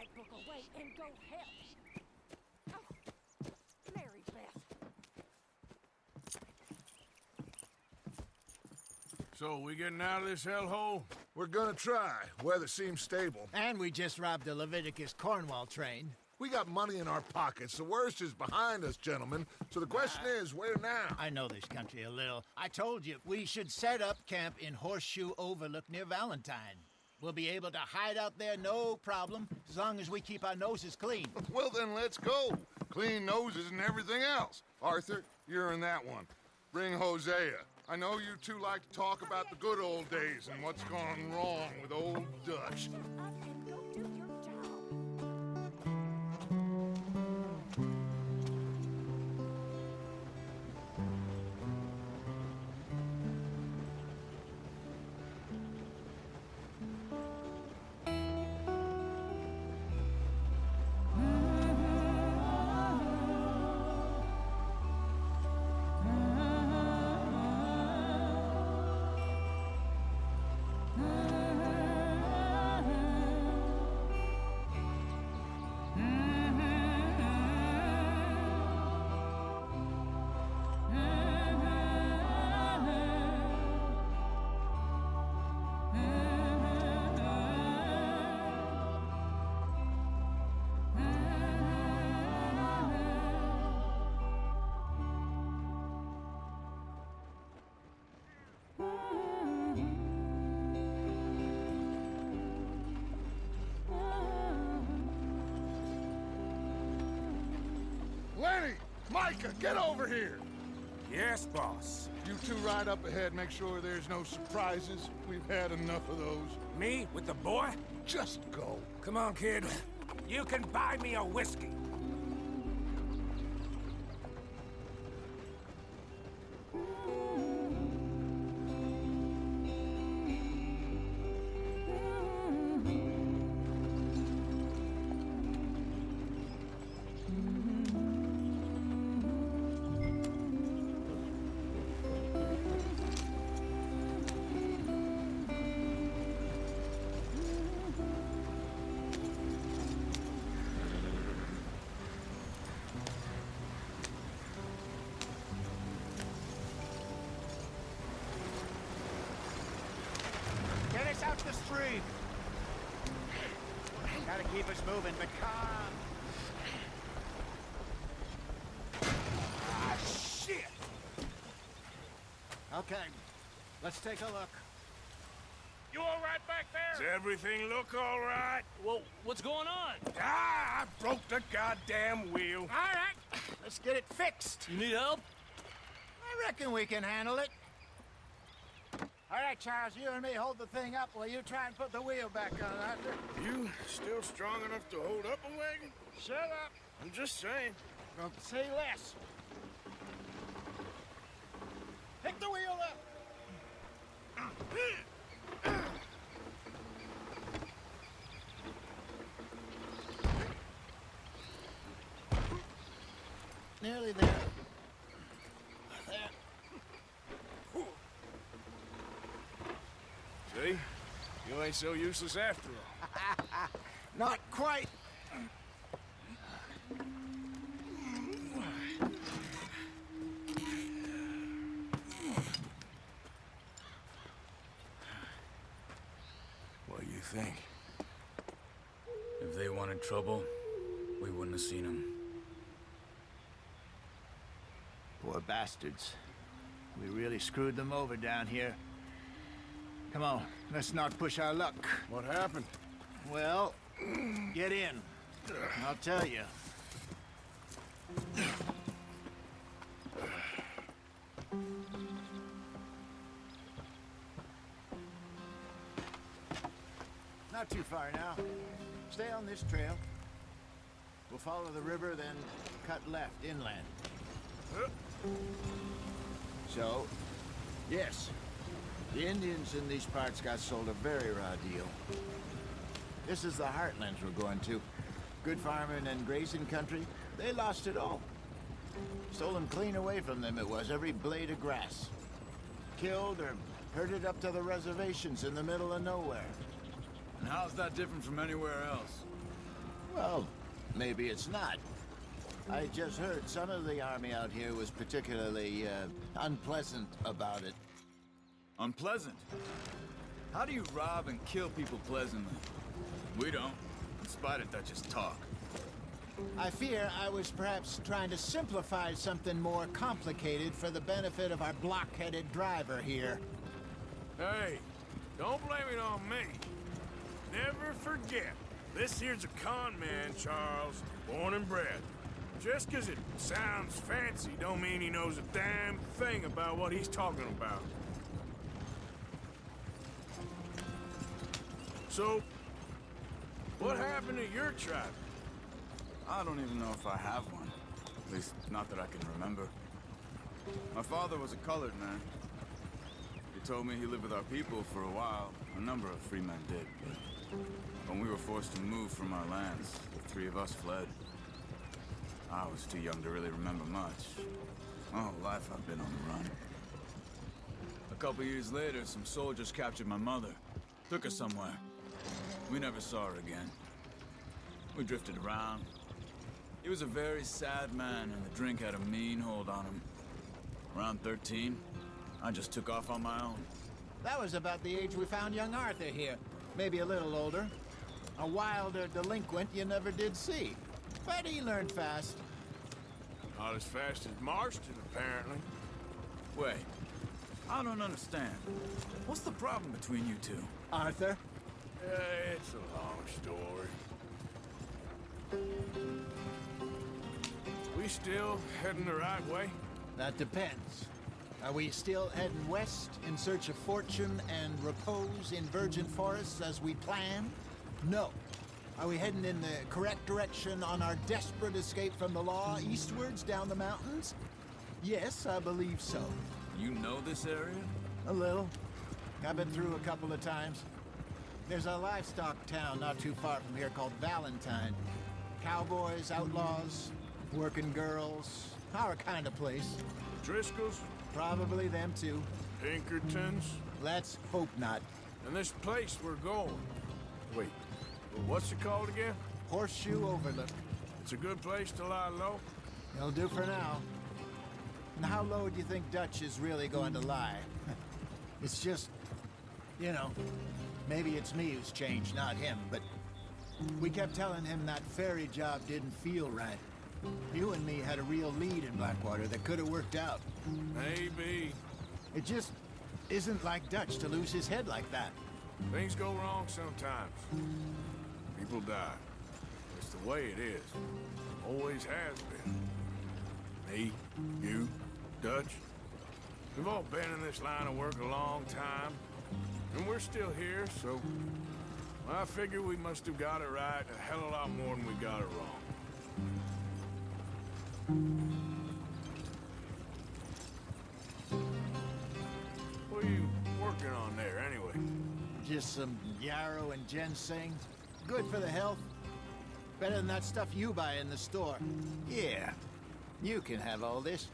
that book away and go help. Oh, Mary Beth. So, we getting out of this hellhole? We're gonna try. Weather seems stable. And we just robbed the Leviticus Cornwall train. We got money in our pockets. The worst is behind us, gentlemen. So the question is, where now? I know this country a little. I told you, we should set up camp in Horseshoe Overlook near Valentine. We'll be able to hide out there, no problem, as long as we keep our noses clean. Well, then let's go. Clean noses and everything else. Arthur, you're in that one. Bring Hosea. I know you two like to talk about the good old days and what's gone wrong with old Dutch. Shut up and go do your job. Lenny! Micah, get over here! Yes, boss. You two ride up ahead, make sure there's no surprises. We've had enough of those. Me with the boy? Just go. Come on, kid. You can buy me a whiskey. Get us out the stream. Gotta keep us moving, but calm. Ah, shit! Okay, let's take a look. You all right back Does there? everything look all right? Well, what's going on? Ah, I broke the goddamn wheel. All right, let's get it fixed. You need help? I reckon we can handle it. All right, Charles, you and me hold the thing up while you try and put the wheel back on, Arthur. You still strong enough to hold up a wagon? Shut up. I'm just saying. Don't say less. Pick the wheel up. Nearly there. There. See? You ain't so useless after all. Not quite. What do you think? If they wanted trouble, we wouldn't have seen them. Poor bastards. We really screwed them over down here. Come on, let's not push our luck. What happened? Well, get in. I'll tell you. Not too far now. Stay on this trail. We'll follow the river, then cut left inland. So, yes, the Indians in these parts got sold a very raw deal. This is the heartlands we're going to. Good farming and grazing country, they lost it all. Stolen clean away from them it was, every blade of grass. Killed or herded up to the reservations in the middle of nowhere. And how's that different from anywhere else? Well, maybe it's not. I just heard some of the army out here was particularly, unpleasant about it. Unpleasant? How do you rob and kill people pleasantly? We don't, in spite of Dutch's talk. I fear I was perhaps trying to simplify something more complicated for the benefit of our block-headed driver here. Hey, don't blame it on me. Never forget, this here's a con man, Charles, born and bred. Just 'cause it sounds fancy don't mean he knows a damn thing about what he's talking about. So, what happened to your tribe? I don't even know if I have one. At least, not that I can remember. My father was a colored man. He told me he lived with our people for a while. A number of free men did, but when we were forced to move from our lands, the three of us fled. I was too young to really remember much. My whole life I've been on the run. A couple years later, some soldiers captured my mother. Took her somewhere. We never saw her again. We drifted around. He was a very sad man, and the drink had a mean hold on him. Around 13, I just took off on my own. That was about the age we found young Arthur here. Maybe a little older. A wilder delinquent you never did see. But he learned fast. Not as fast as Marston, apparently. Wait, I don't understand. What's the problem between you two? Arthur? It's a long story. We still heading the right way? That depends. Are we still heading west in search of fortune and repose in virgin forests as we planned? No. Are we heading in the correct direction on our desperate escape from the law eastwards down the mountains? Yes, I believe so. You know this area? A little. I've been through a couple of times. There's a livestock town not too far from here called Valentine. Cowboys, outlaws, working girls, our kind of place. Driscoll's? Probably them too. Pinkertons? Let's hope not. And this place we're going. Wait, what's it called again? Horseshoe Overlook. It's a good place to lie low? It'll do for now. And how low do you think Dutch is really going to lie? It's just, you know, maybe it's me who's changed, not him, but we kept telling him that ferry job didn't feel right. You and me had a real lead in Blackwater that could have worked out. Maybe. It just isn't like Dutch to lose his head like that. Things go wrong sometimes. People die. It's the way it is. Always has been. Me, you, Dutch. We've all been in this line of work a long time. And we're still here, so I figure we must have got it right a hell of a lot more than we got it wrong. What are you working on there, anyway? Just some yarrow and ginseng. Good for the health. Better than that stuff you buy in the store. Yeah, you can have all this.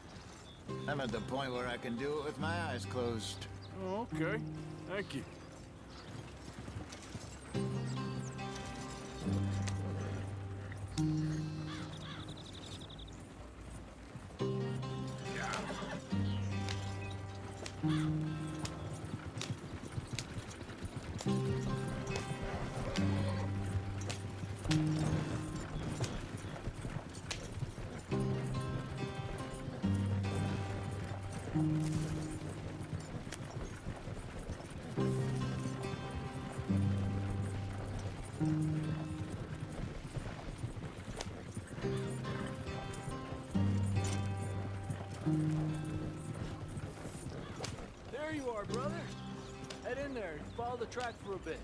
I'm at the point where I can do it with my eyes closed. Oh, okay. Thank you. There you are, brother. Head in there and follow the track for a bit.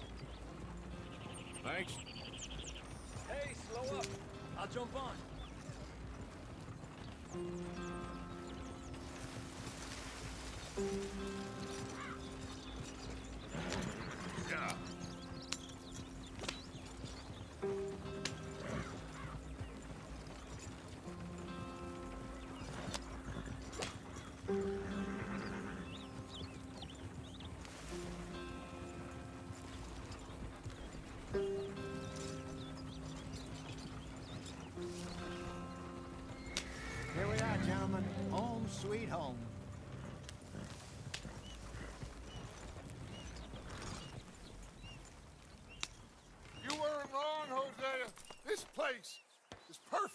Thanks. Hey, slow up. I'll jump on. Yeah.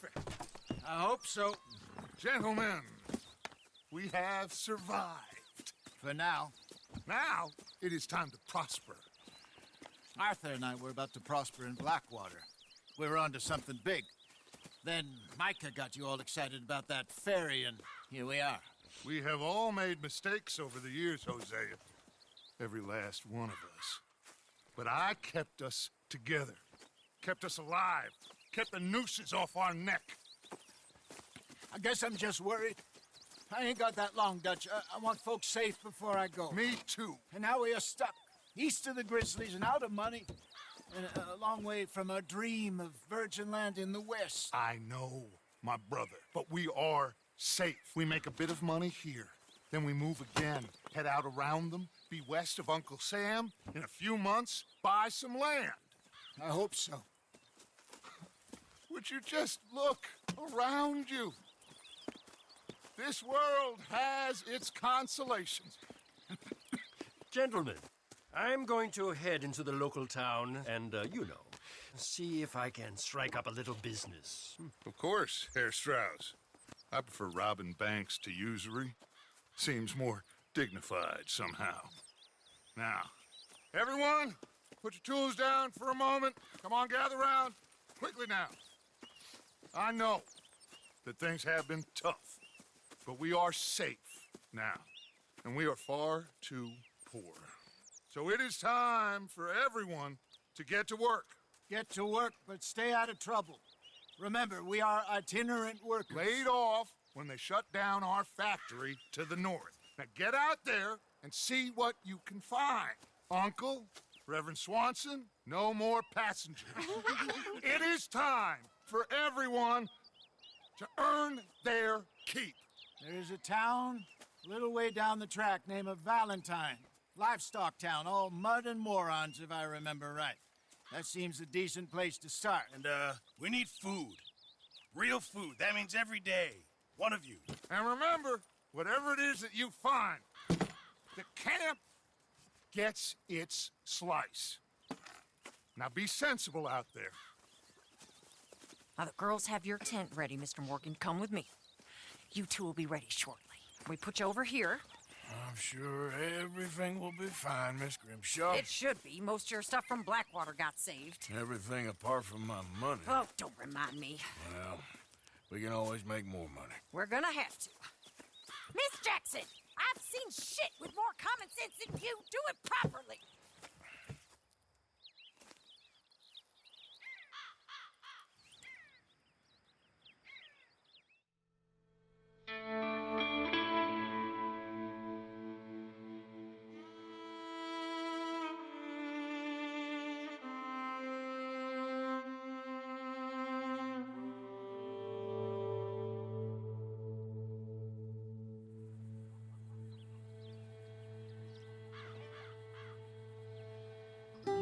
perfect. I hope so. Gentlemen, we have survived. For now. Now, it is time to prosper. Arthur and I were about to prosper in Blackwater. We were onto something big. Then Micah got you all excited about that ferry, and here we are. We have all made mistakes over the years, Hosea. Every last one of us. But I kept us together. Kept us alive. Kept the nooses off our neck. I guess I'm just worried. I ain't got that long, Dutch. I want folks safe before I go. Me too. And now we are stuck, east of the Grizzlies and out of money, and a long way from our dream of virgin land in the west. I know, my brother, but we are safe. We make a bit of money here. Then we move again, head out around them, be west of Uncle Sam. In a few months, buy some land. I hope so. Would you just look around you? This world has its consolations. Gentlemen, I'm going to head into the local town and, see if I can strike up a little business. Of course, Herr Strauss. I prefer robbing banks to usury. Seems more dignified somehow. Now, everyone, put your tools down for a moment. Come on, gather round. Quickly now. I know that things have been tough, but we are safe now, and we are far too poor. So it is time for everyone to get to work. Get to work, but stay out of trouble. Remember, we are itinerant workers. Laid off when they shut down our factory to the north. Now get out there and see what you can find. Uncle, Reverend Swanson, no more passengers. It is time for everyone to earn their keep. There is a town a little way down the track named Valentine. Livestock town, all mud and morons, if I remember right. That seems a decent place to start. And, we need food. Real food. That means every day. One of you. And remember, whatever it is that you find, the camp gets its slice. Now be sensible out there. Now the girls have your tent ready, Mr. Morgan. Come with me. You two will be ready shortly. We put you over here. I'm sure everything will be fine, Miss Grimshaw. It should be. Most of your stuff from Blackwater got saved. Everything apart from my money. Oh, don't remind me. Well, we can always make more money. We're gonna have to. Miss Jackson, I've seen shit with more common sense than you. Do it properly.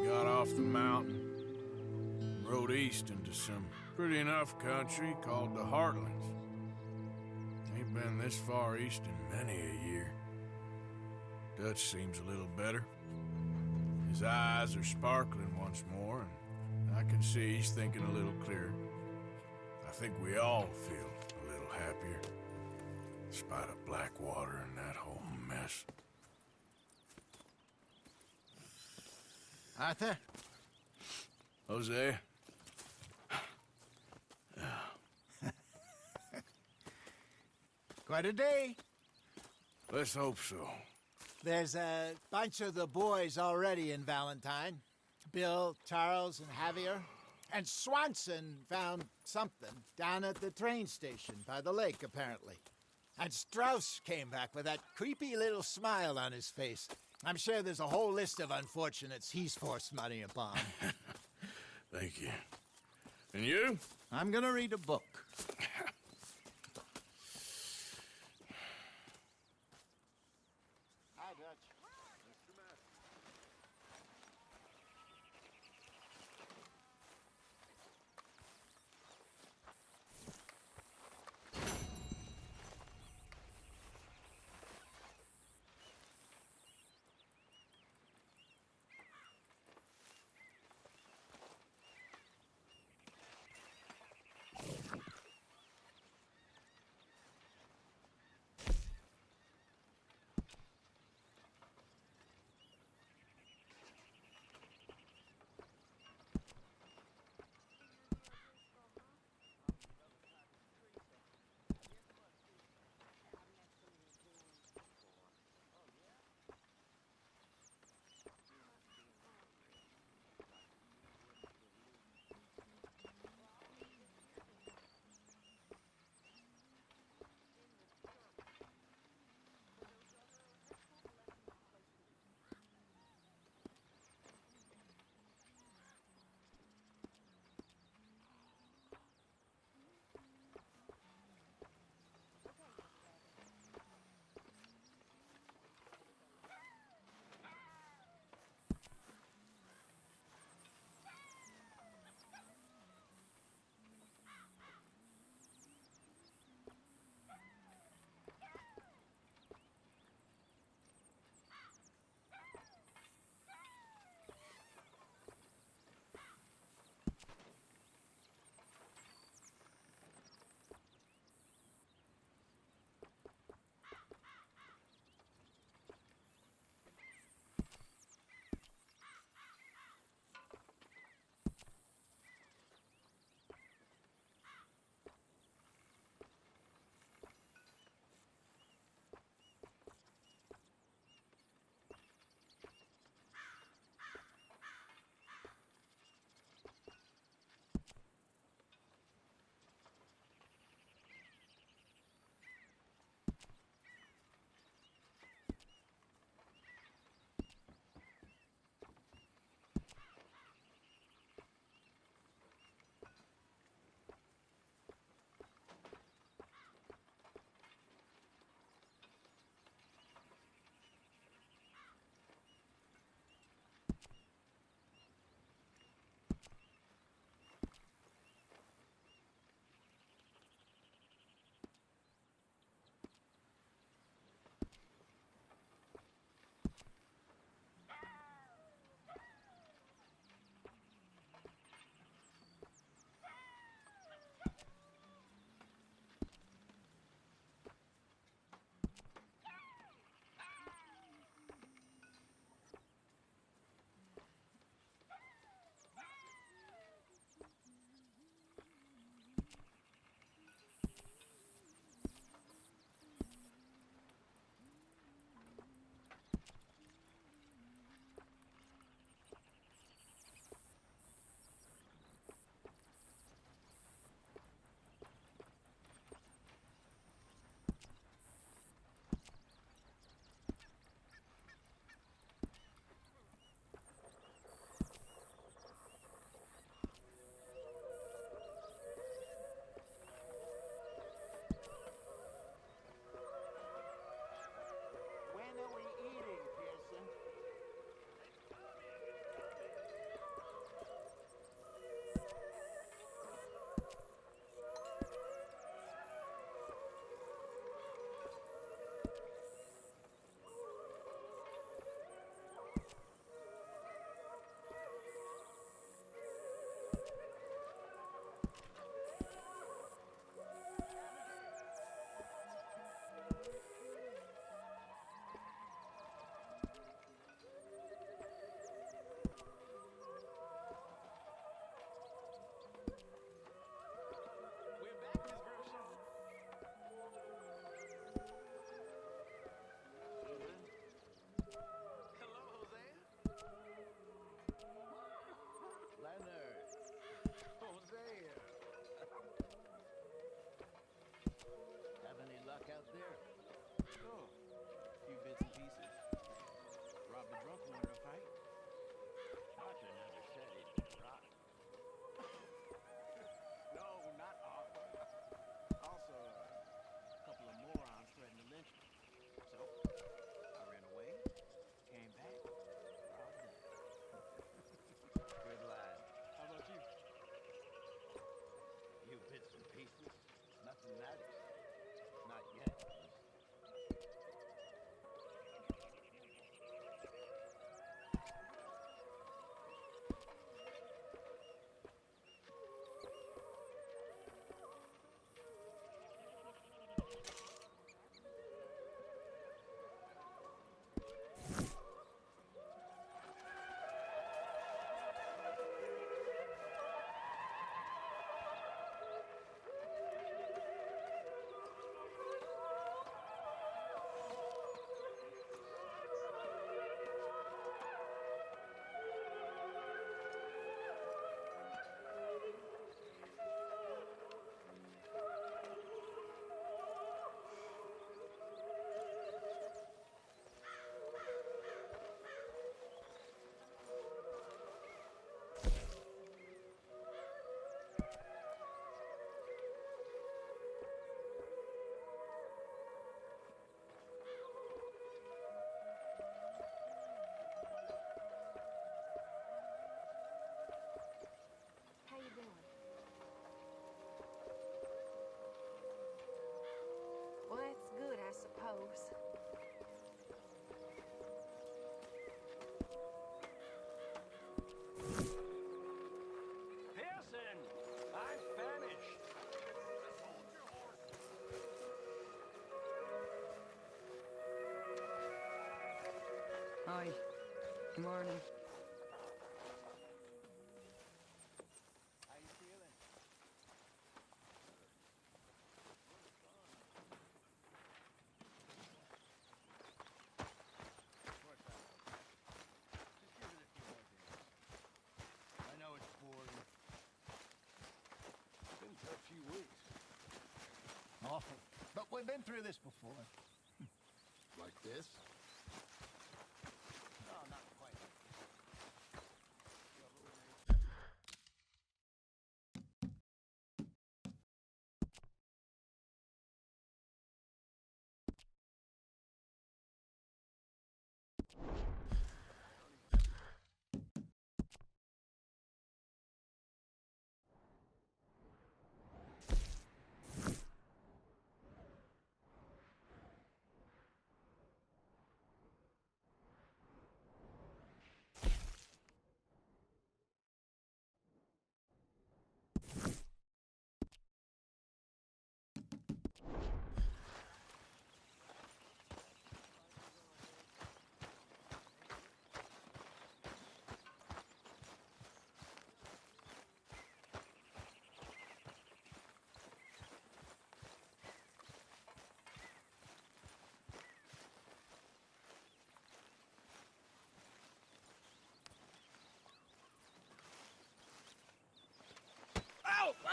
Got off the mountain, rode east into some pretty enough country called the Heartlands. Ain't been this far east in many a year. Dutch seems a little better. His eyes are sparkling once more, and I can see he's thinking a little clearer. I think we all feel a little happier, in spite of Blackwater and that whole mess. Arthur? Jose? Quite a day. Let's hope so. There's a bunch of the boys already in Valentine. Bill, Charles, and Javier. And Swanson found something down at the train station by the lake, apparently. And Strauss came back with that creepy little smile on his face. I'm sure there's a whole list of unfortunates he's forced money upon. Thank you. And you? I'm gonna read a book. Hi, Dutch. Hi. Good morning. How you feeling? Just give it a few more days. I know it's boring. It's been a tough few weeks. Awful. But we've been through this before. Like this? No, not quite.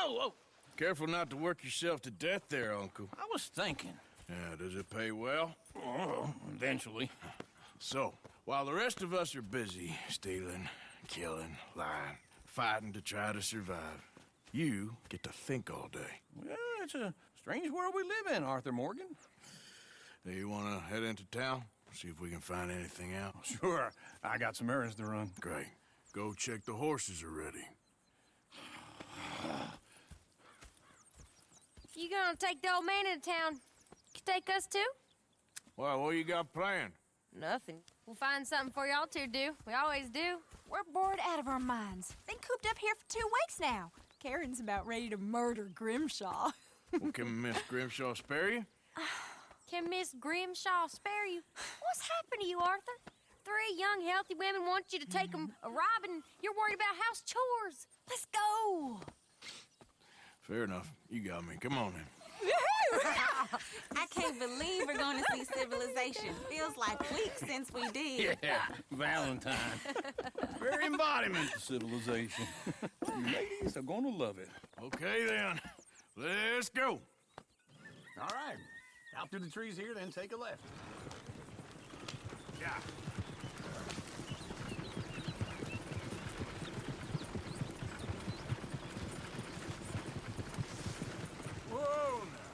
Oh! Careful not to work yourself to death there, Uncle. I was thinking. Yeah, does it pay well? Oh, eventually. So, while the rest of us are busy stealing, killing, lying, fighting to try to survive, you get to think all day. Well, it's a strange world we live in, Arthur Morgan. Do you want to head into town? See if we can find anything out? Sure, I got some errands to run. Great. Go check the horses are ready. You gonna take the old man into town? You take us too? Well, what you got planned? Nothing. We'll find something for y'all to do. We always do. We're bored out of our minds. Been cooped up here for 2 weeks now. Karen's about ready to murder Grimshaw. Well, can Miss Grimshaw spare you? Can Miss Grimshaw spare you? What's happened to you, Arthur? 3 young, healthy women want you to take them a robbing. You're worried about house chores. Let's go. Fair enough. You got me. Come on then. I can't believe we're going to see civilization. Feels like weeks since we did. Yeah, Valentine. Very embodiment of civilization. You ladies are gonna love it. Okay then. Let's go. All right. Out through the trees here, then take a left. Yeah. Whoa now.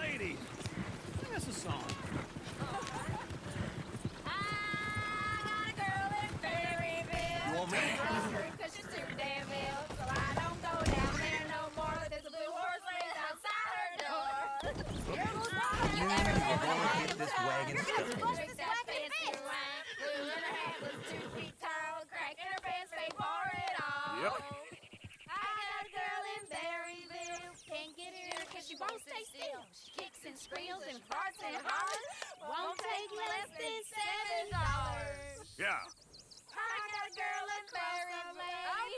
Ladies, sing us a song. You want me to drive? Cause she's too damn ill, so I don't go down there no more. There's a blue horse laid outside her door. You are going to get this wagon stuck. Drink that fancy wine. Blue in her hat was 2 feet tall. Crack in her pants, they pour it all. Yep. I got a girl in Berryville. Can't get her cause she won't stay still. She kicks and squeals and farts and hollers. Won't take less than $7. Yeah. I got a girl in Berryville. I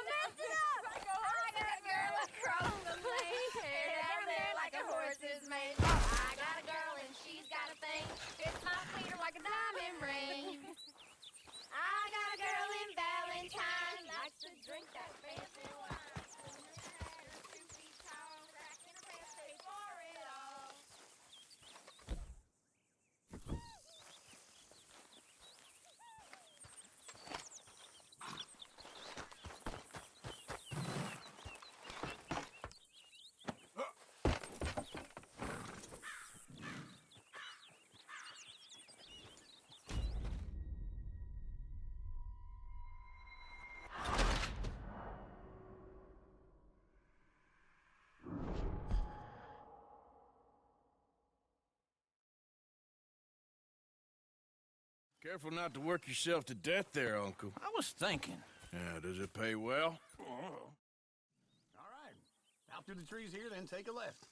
messed it up. I got a girl across the lane. Hair down there like a horse's mane. I got a girl and she's got a thing. Fits my feet like a diamond ring. I got a girl in Valentine. Likes to drink that fancy wine. 2 feet tall, crack in her pants, they pour it all. Careful not to work yourself to death there, Uncle. I was thinking. Yeah, does it pay well? All right. Out walk through the trees here, then take a left.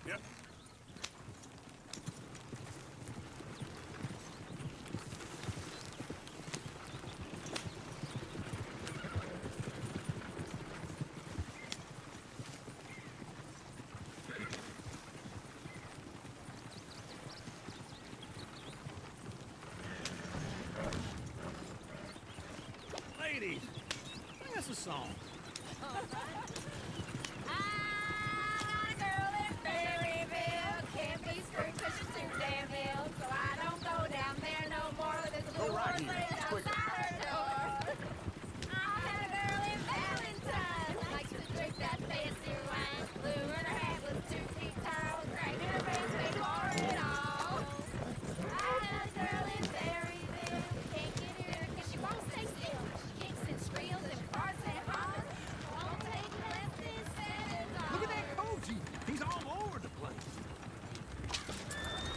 Yep. Ladies, sing us a song. I got a girl in Berryville. Can't be screwed 'cause she's too damn ill. So I don't go down there no more. There's a blue horse laying outside her door. I had a girl in Valentine. Likes to drink that fancy wine. Blue and her hat was 2 feet tall. Gray in her pants made for it all. I had a girl in Berryville. Can't get her 'cause she won't stay still. She kicks and squeals and farts and hollers. Won't take less than $7. Look at that coach. He's all over the place.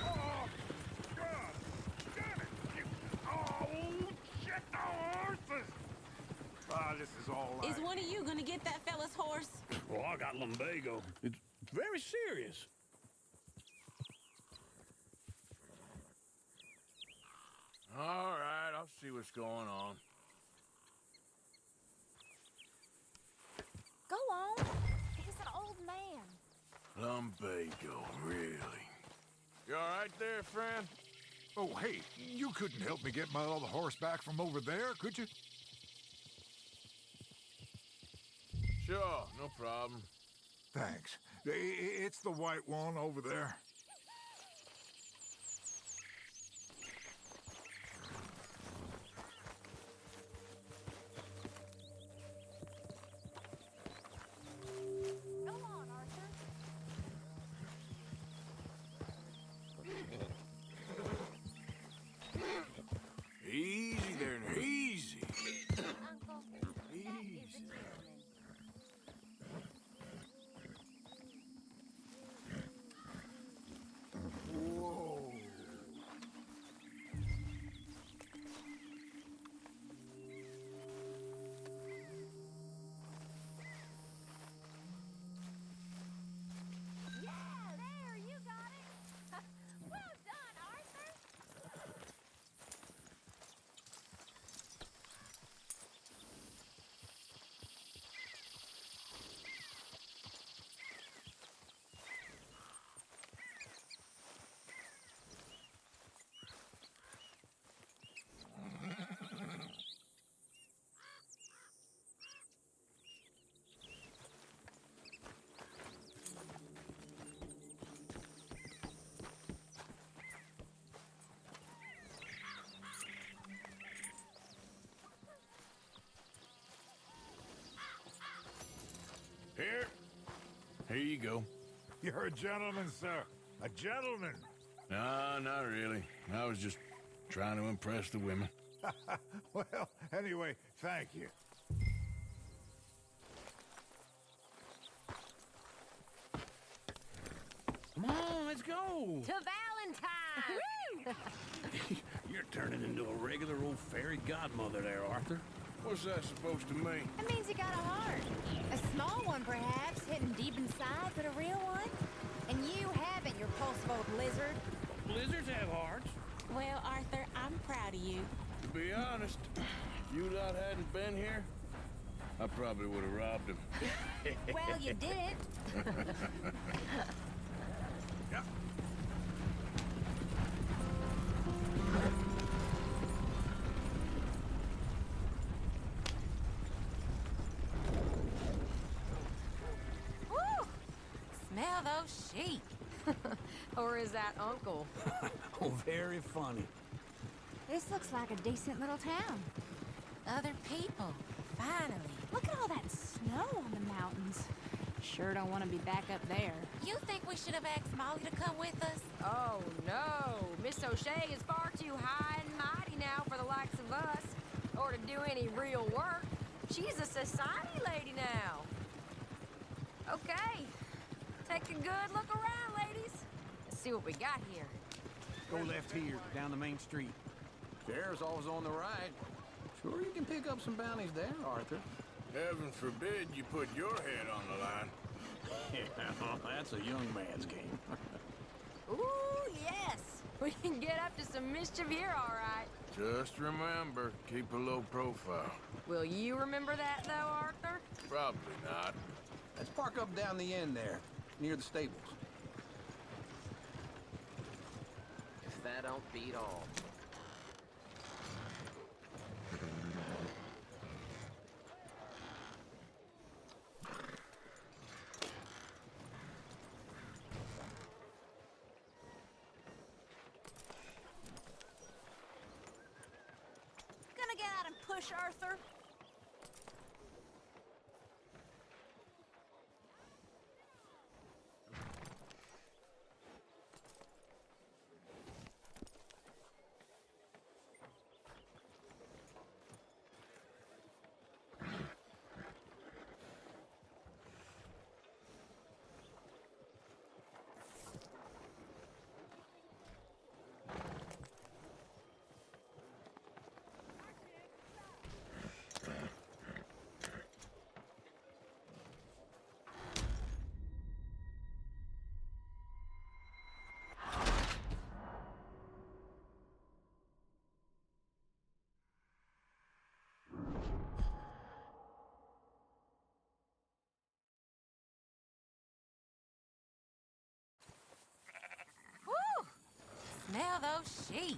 Oh, God! Damn it! Oh, shit, the horses! Ah, this is all right. Is one of you gonna get that fella's horse? Well, I got lumbago. It's very serious. All right, I'll see what's going on. Go on. He's an old man. Lumbago, really? You all right there, friend? Oh, hey, you couldn't help me get my other horse back from over there, could you? Sure, no problem. Thanks. It's the white one over there. Go on, Arthur. Easy there, now, easy. Uncle, that is a gentleman. Whoa. Yeah, there, you got it. Well done, Arthur. Here you go. You're a gentleman, sir. A gentleman. No, not really. I was just trying to impress the women. Well, anyway, thank you. Come on, let's go. To Valentine. You're turning into a regular old fairy godmother there, Arthur. What's that supposed to mean? That means you got a heart. A small one, perhaps, hidden deep inside, but a real one. And you haven't, you repulsive old lizard. Lizards have hearts. Well, Arthur, I'm proud of you. To be honest, if you lot hadn't been here, I probably would have robbed him. Well, you didn't. Woo! Smell those sheep. Or is that Uncle? Oh, very funny. This looks like a decent little town. Other people. Finally. Look at all that snow on the mountains. Sure don't want to be back up there. You think we should have asked Molly to come with us? Oh, no. Miss O'Shea is far too high and mighty now for the likes of us, or to do any real work. She's a society lady now. Okay. Take a good look around, ladies. Let's see what we got here. Go left here, down the main street. Sheriff's always on the right. Sure, you can pick up some bounties there, Arthur. Heaven forbid you put your head on the line. Yeah, well, that's a young man's game. Ooh, yes. We can get up to some mischief here, all right. Just remember, keep a low profile. Will you remember that, though, Arthur? Probably not. Let's park up down the end there, near the stables. If that don't beat all. Gonna get out and push, Arthur? Smell those sheep.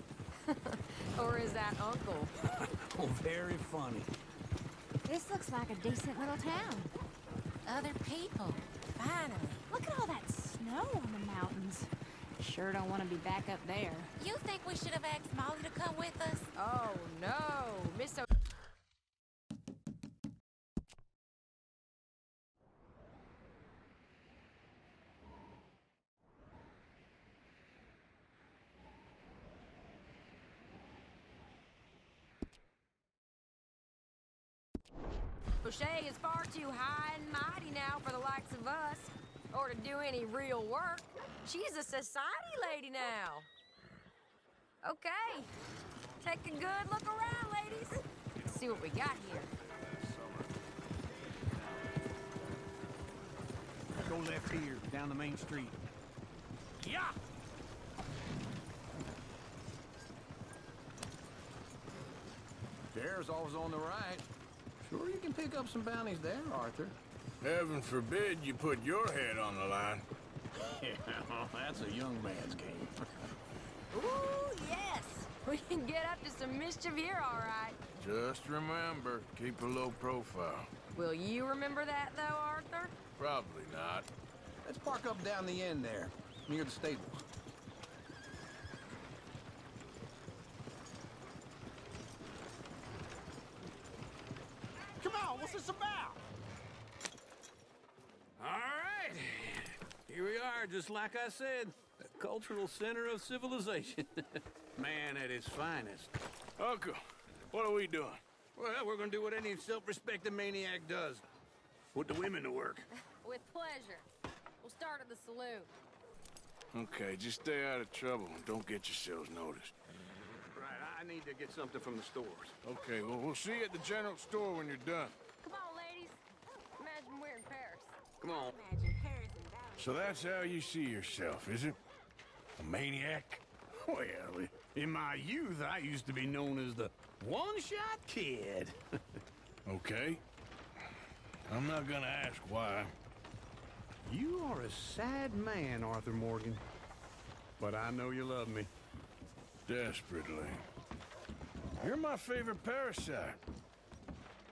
Or is that Uncle? Oh, very funny. This looks like a decent little town. Other people. Finally. Look at all that snow on the mountains. Sure don't want to be back up there. You think we should have asked Molly to come with us? Oh, no. Miss O... O'Shea is far too high and mighty now for the likes of us, or to do any real work. She's a society lady now. Okay, take a good look around, ladies. Let's see what we got here. Go left here, down the main street. Yeah! There's always on the right. Sure you can pick up some bounties there, Arthur. Heaven forbid you put your head on the line. Yeah, well, that's a young man's game. Ooh, yes. We can get up to some mischief here, all right. Just remember, keep a low profile. Will you remember that, though, Arthur? Probably not. Let's park up down the end there, near the stables. Come on, what's this about? All right. Here we are, just like I said. The cultural center of civilization. Man at its finest. Uncle, what are we doing? Well, we're gonna do what any self-respecting maniac does. Put the women to work. With pleasure. We'll start at the saloon. Okay, just stay out of trouble and don't get yourselves noticed. Right, I need to get something from the stores. Okay, well, we'll see you at the general store when you're done. Come on, ladies. Imagine we're in Paris. Come on. Imagine Paris and Dallas. So that's how you see yourself, is it? A maniac? Well, in my youth, I used to be known as the one-shot kid. Okay. I'm not gonna ask why. You are a sad man, Arthur Morgan. But I know you love me. Desperately. You're my favorite parasite.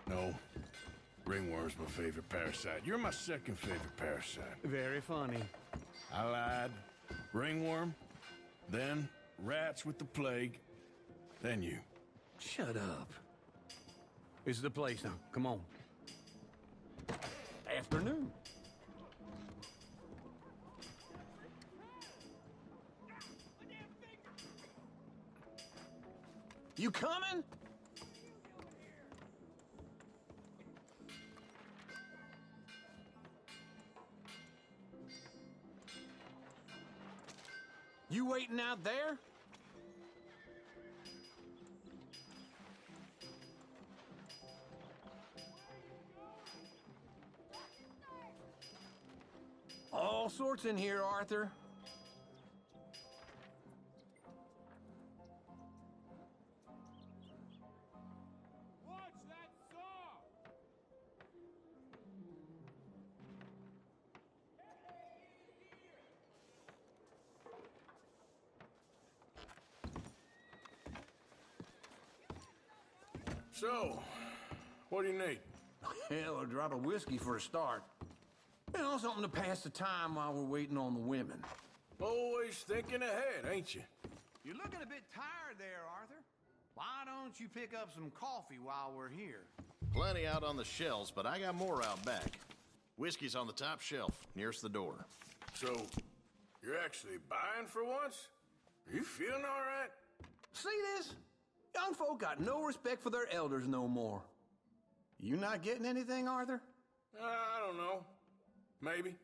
No. Ringworm's my favorite parasite. You're my second favorite parasite. Very funny. I lied. Ringworm, then rats with the plague, then you. Shut up. This is the place now. Come on. Afternoon. You coming? You waiting out there? all sorts in here, Arthur. Watch that saw! So, what do you need? Hell, a drop of whiskey for a start. You know, something to pass the time while we're waiting on the women. Always thinking ahead, ain't you? You're looking a bit tired there, Arthur. Why don't you pick up some coffee while we're here? Plenty out on the shelves, but I got more out back. Whiskey's on the top shelf, nearest the door. So, you're actually buying for once? Are you feeling all right? See this? Young folk got no respect for their elders no more. You not getting anything, Arthur? I don't know. Maybe.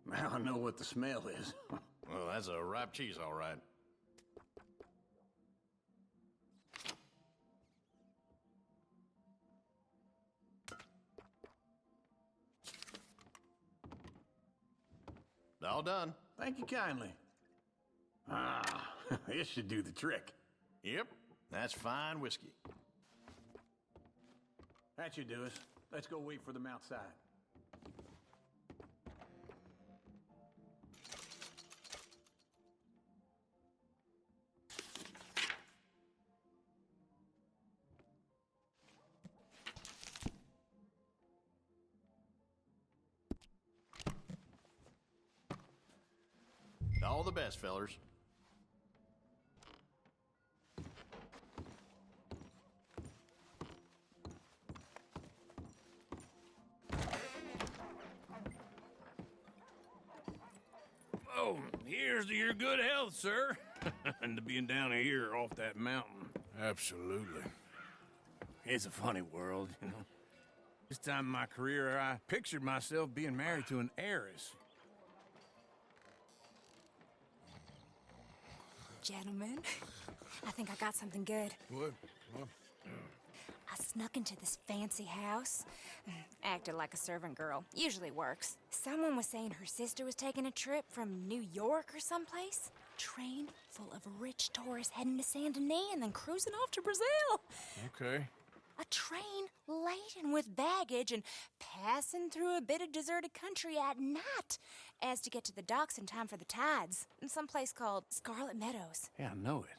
Now I know what the smell is. Well, that's a ripe cheese, all right. All done. Thank you kindly. Ah, this should do the trick. Yep, that's fine whiskey. That should do us. Let's go wait for them outside. All the best, fellers. Oh, here's to your good health, sir. And to being down here off that mountain. Absolutely. It's a funny world, you know. This time in my career, I pictured myself being married to an heiress. Gentlemen, I think I got something good. What? I snuck into this fancy house. Acted like a servant girl. Usually works. Someone was saying her sister was taking a trip from New York or someplace. Train full of rich tourists heading to Saint Denis and then cruising off to Brazil. Okay. A train laden with baggage and passing through a bit of deserted country at night as to get to the docks in time for the tides in some place called Scarlet Meadows. Yeah, I know it.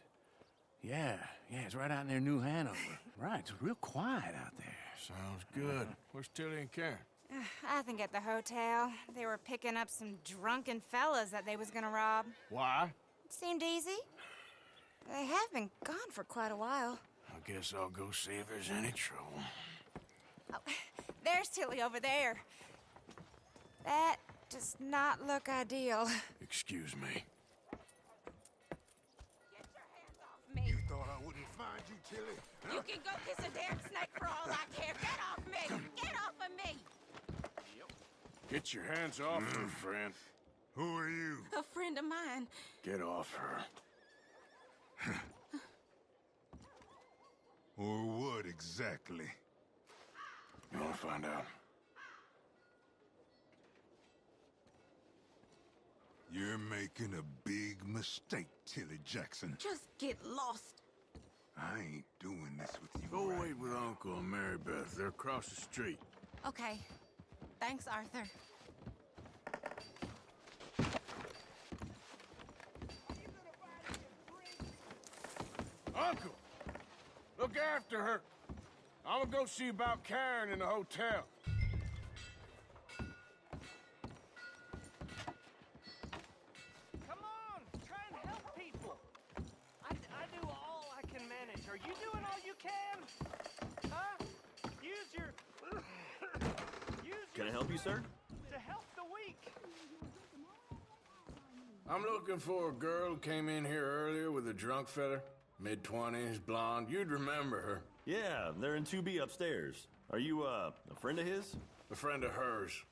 Yeah, it's right out near New Hanover. Right, it's real quiet out there. Sounds good. Where's Tilly and Karen? I think at the hotel. They were picking up some drunken fellas that they was gonna rob. Why? It seemed easy. They have been gone for quite a while. I guess I'll go see if there's any trouble. Oh, there's Tilly over there. That does not look ideal. Excuse me. Get your hands off me. You thought I wouldn't find you, Tilly? You can go kiss a damn snake for all I care. Get off me! Get off of me! Get your hands off her, friend. Who are you? A friend of mine. Get off her. Or what exactly? You want to find out? You're making a big mistake, Tilly Jackson. Just get lost. I ain't doing this with you. Go right wait with now. Uncle and Mary Beth. They're across the street. Okay. Thanks, Arthur. Uncle! Look after her. I'm gonna go see about Karen in the hotel. Come on, try and help people. I do all I can manage. Are you doing all you can? Huh? Use your... Can I help you, sir? To help the weak. I'm looking for a girl who came in here earlier with a drunk fella. Mid-20s, blonde. You'd remember her. Yeah, they're in 2B upstairs. Are you, a friend of his? A friend of hers.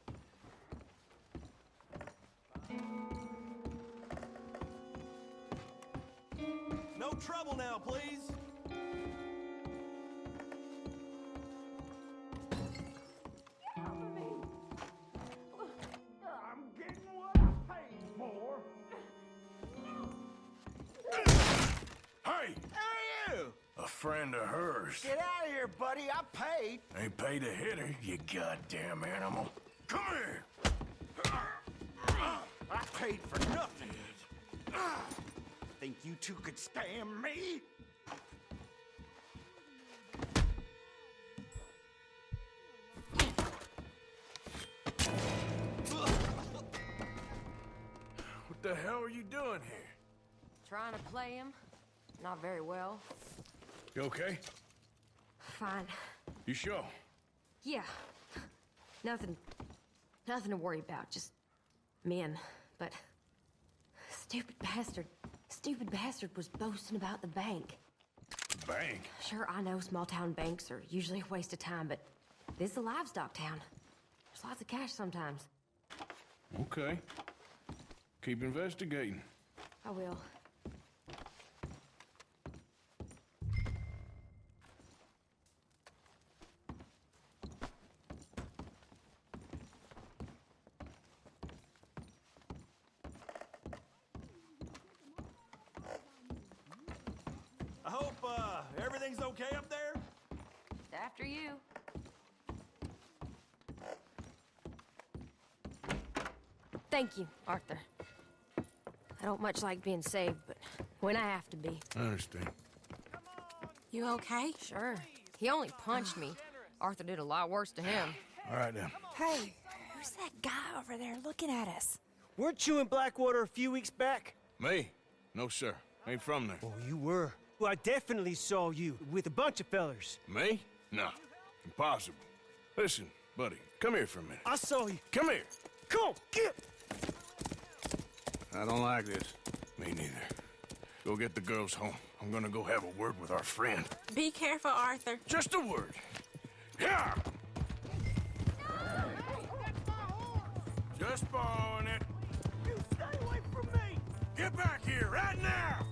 No trouble now, please. friend of hers. Get out of here, buddy. I paid. Ain't paid to hit her, you goddamn animal. Come here! I paid for nothing. Think you two could stand me? What the hell are you doing here? Trying to play him. Not very well. You okay? Fine. You sure? Yeah. Nothing to worry about. Just men. But stupid bastard was boasting about the bank. Bank? Sure, I know small town banks are usually a waste of time, but this is a livestock town. There's lots of cash sometimes. Okay. Keep investigating. I will. I hope, everything's okay up there? After you. Thank you, Arthur. I don't much like being saved, but when I have to be. I understand. You okay? Sure. He only punched me. Arthur did a lot worse to him. All right, then. Hey, who's that guy over there looking at us? Weren't you in Blackwater a few weeks back? Me? No, sir. Ain't from there. Oh, you were. Well, I definitely saw you with a bunch of fellers. Me? No. Impossible. Listen, buddy, come here for a minute. I saw you. Come here. Come on, get! I don't like this. Me neither. Go get the girls home. I'm gonna go have a word with our friend. Be careful, Arthur. Just a word. Yeah! Just borrowing it. You stay away from me! Get back here right now!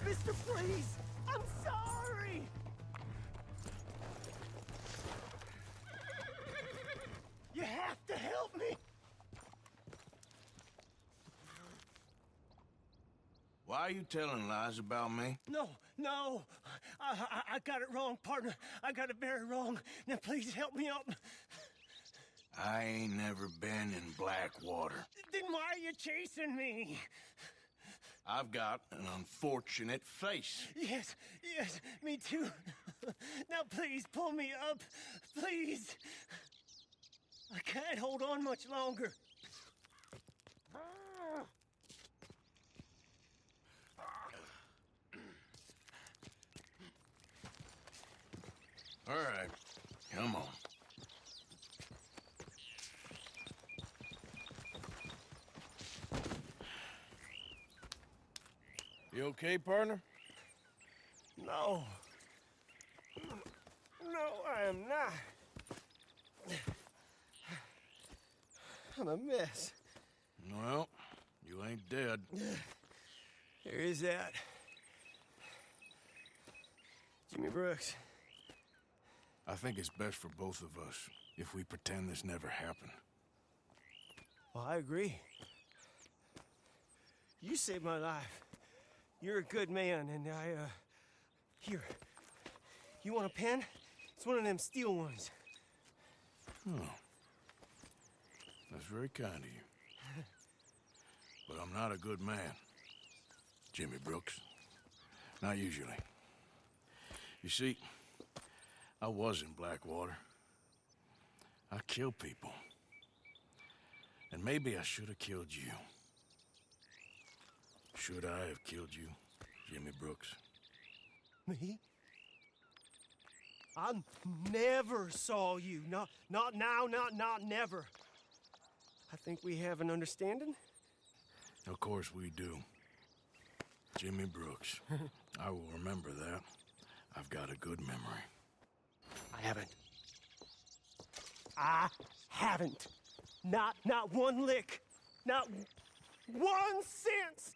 Mister, please! I'm sorry! You have to help me! Why are you telling lies about me? No. I got it wrong, partner. I got it very wrong. Now, please help me up. I ain't never been in Blackwater. Then why are you chasing me? I've got an unfortunate face. Yes, me too. Now, please, pull me up. Please. I can't hold on much longer. All right, come on. You okay, partner? No. No, I am not. I'm a mess. Well, you ain't dead. There is that. Jimmy Brooks. I think it's best for both of us if we pretend this never happened. Well, I agree. You saved my life. You're a good man, and here. You want a pen? It's one of them steel ones. Oh. That's very kind of you. But I'm not a good man, Jimmy Brooks. Not usually. You see, I was in Blackwater. I killed people. And maybe I should have killed you. Should I have killed you, Jimmy Brooks? Me? I never saw you. Not now, not never. I think we have an understanding. Of course we do. Jimmy Brooks. I will remember that. I've got a good memory. I haven't. Not one lick. Not 1 cent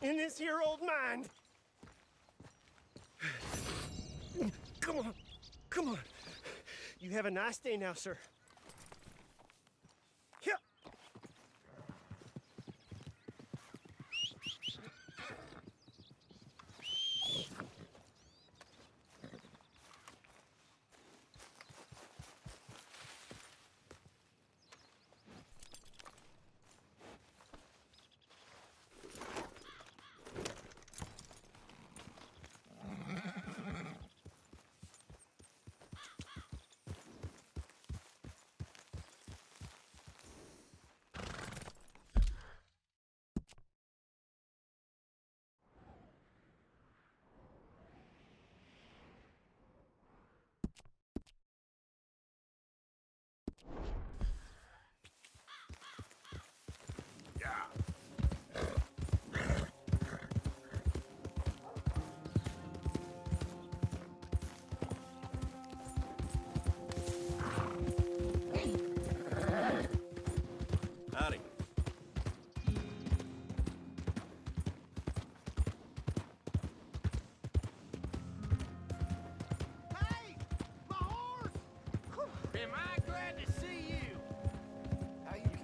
in this here old mind. Come on. You have a nice day now, sir. Here. Howdy. Hey! My horse! Am I glad to see you? How you keep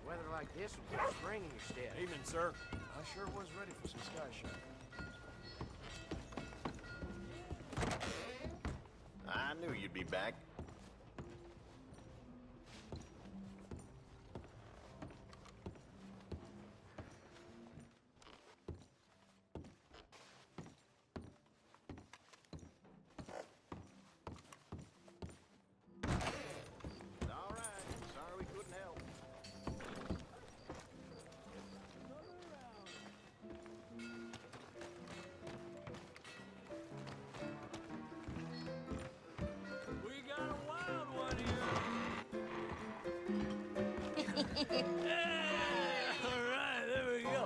Weather like this will put spring in your step. Evening, sir. I sure was ready for some sky shine. I knew you'd be back. All right. Sorry we couldn't help. We got a wild one here. All right, there we go.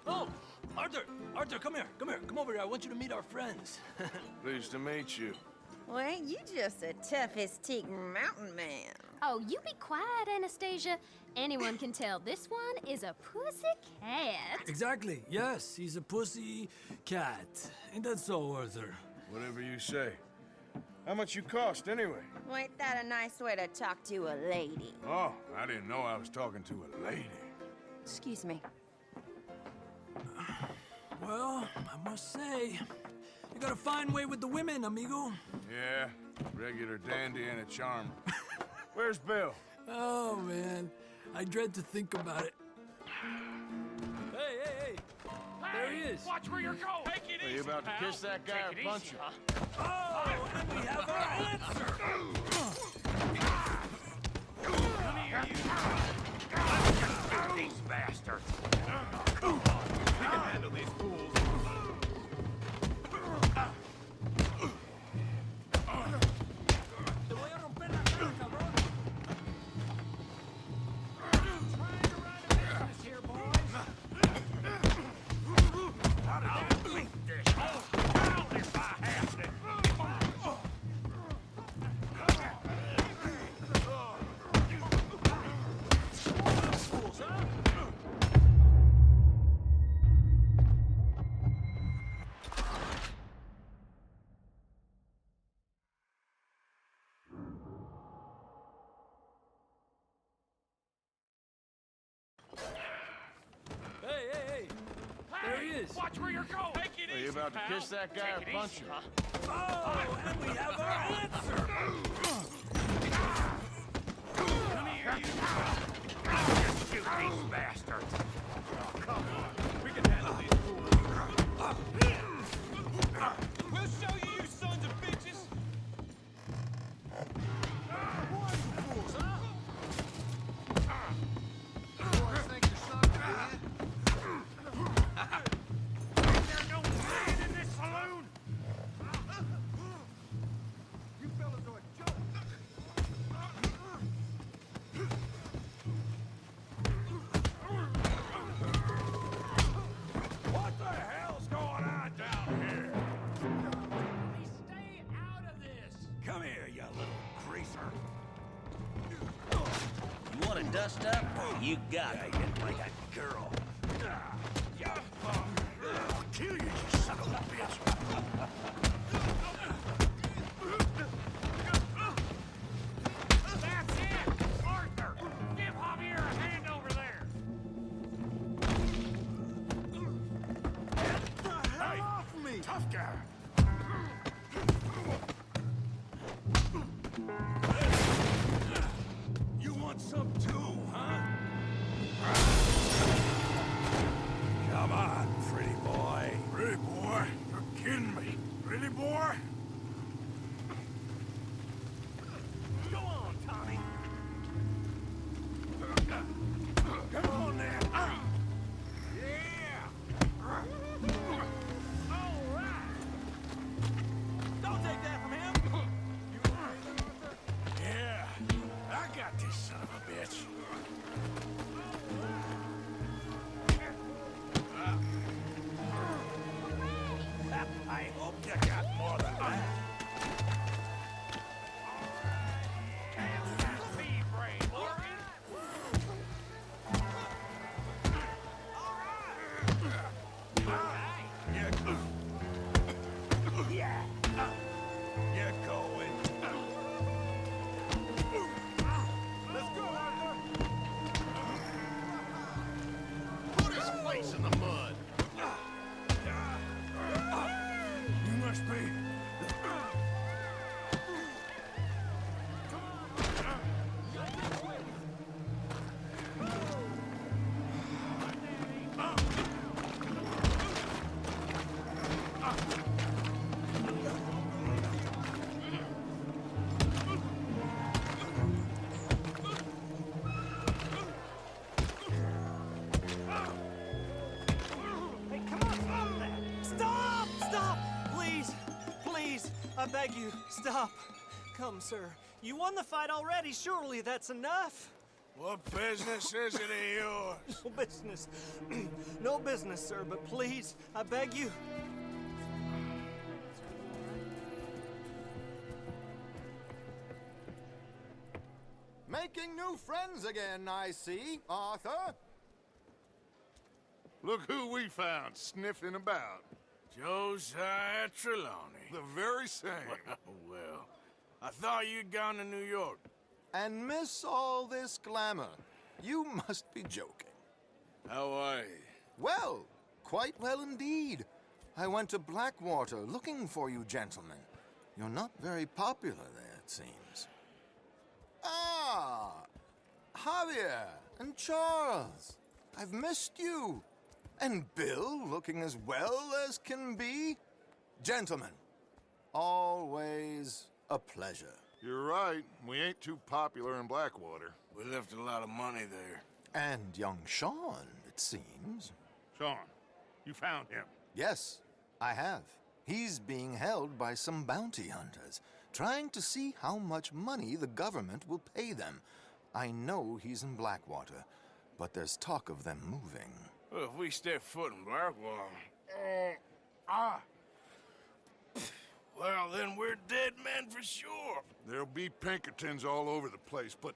Oh, Arthur, come here. Come over here. I want you to meet our friends. Pleased to meet you. Well, ain't you just a tough as teak mountain man? Oh, you be quiet, Anastasia. Anyone can tell this one is a pussy cat. Exactly. Yes, he's a pussy cat. Ain't that so, Arthur? Whatever you say. How much you cost, anyway? Well, ain't that a nice way to talk to a lady? Oh, I didn't know I was talking to a lady. Excuse me. Well, I must say, you got a fine way with the women, amigo. Yeah, regular dandy and a charmer. Where's Bill? Oh, man. I dread to think about it. Hey! There he is. Watch where you're going! Take it Are you about to kiss that guy or punch him? Oh, and we have our answer. Come here, you! These bastards! Come on, we can handle these fools. Te voy a romper la cara, cabrón. Trying to run a business here, boys. I'll beat this whole town if I have to. Fools, huh? Hey! There he is. Watch where you're going! Take it Are easy, you about to pal. kiss that guy Take or it punch easy, him? huh? Oh, and we have our answer. Come here, you! I'll just shoot these bastards! Oh, come on. We can handle these fools. We'll show you, you sons of bitches! dust up, you got it. Like a girl. I'll kill you, you son of a bitch. That's it! Arthur! Give Javier a hand over there! Hey, off me! Tough guy! You want some too, huh? Come on, pretty boy. Pretty boy? You're kidding me. Pretty boy? Go on, Tommy! Come on, then. Yeah! All right! Don't take that from him! Yeah, I got this son of a bitch. I hope you got more than that. Be brave, Morgan! You're going. Let's go, Arthur! Put his face in the mud. You must be. Hey, come on, stop that! Stop! Stop! Please! Please! I beg you, stop! Come, sir. You won the fight already. Surely that's enough. What business is it of yours? No business. No business, sir, but please, I beg you. Making new friends again, I see, Arthur. Look who we found sniffing about. Josiah Trelawney. The very same. Well, I thought you'd gone to New York. And miss all this glamour. You must be joking. How are you? Well, quite well indeed. I went to Blackwater looking for you gentlemen. You're not very popular there, it seems. Ah, Javier and Charles. I've missed you. And Bill looking as well as can be. Gentlemen, always a pleasure. You're right. We ain't too popular in Blackwater. We left a lot of money there. And young Sean, it seems. Sean, you found him. Yes, I have. He's being held by some bounty hunters, trying to see how much money the government will pay them. I know he's in Blackwater, but there's talk of them moving. Well, if we step foot in Blackwater... Well, then we're dead men for sure. There'll be Pinkertons all over the place, but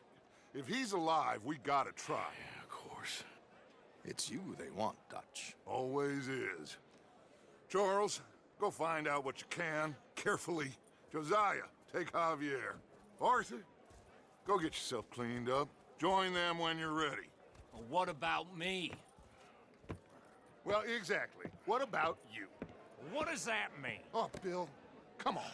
if he's alive, we gotta try. Yeah, of course. It's you they want, Dutch. Always is. Charles, go find out what you can, carefully. Josiah, take Javier. Arthur, go get yourself cleaned up. Join them when you're ready. Well, what about me? Well, exactly. What about you? What does that mean? Oh, Bill, come on.